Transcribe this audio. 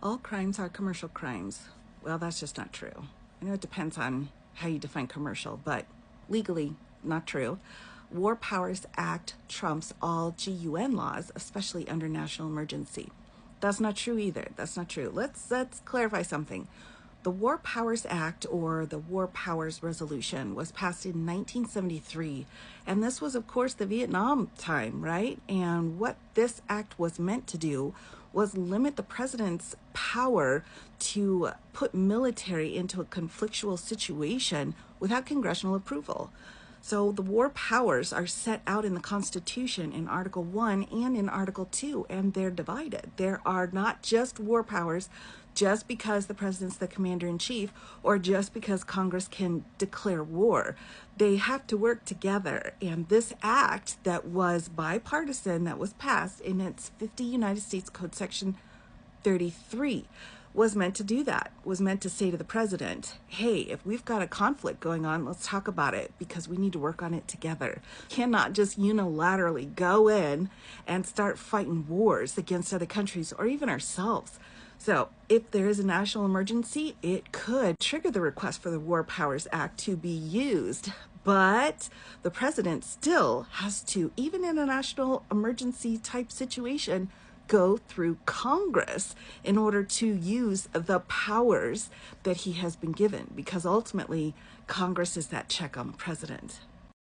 All crimes are commercial crimes. Well, that's just not true. I know it depends on how you define commercial, but legally, not true. War Powers Act trumps all GUN laws, especially under national emergency. That's not true either. That's not true. Let's clarify something. The War Powers Act, or the War Powers Resolution, was passed in 1973. And this was, of course, the Vietnam time, right? And what this act was meant to do was limit the president's power to put military into a conflictual situation without congressional approval. So the war powers are set out in the Constitution in Article 1 and in Article 2, and they're divided. There are not just war powers just because the president's the commander-in-chief or just because Congress can declare war. They have to work together, and this act that was bipartisan, that was passed in its 50 United States Code Section 33, was meant to do that, was meant to say to the president, hey, if we've got a conflict going on, let's talk about it because we need to work on it together. Cannot just unilaterally go in and start fighting wars against other countries or even ourselves. So if there is a national emergency, it could trigger the request for the War Powers Act to be used. But the president still has to, even in a national emergency type situation, go through Congress in order to use the powers that he has been given, because ultimately Congress is that check on the president.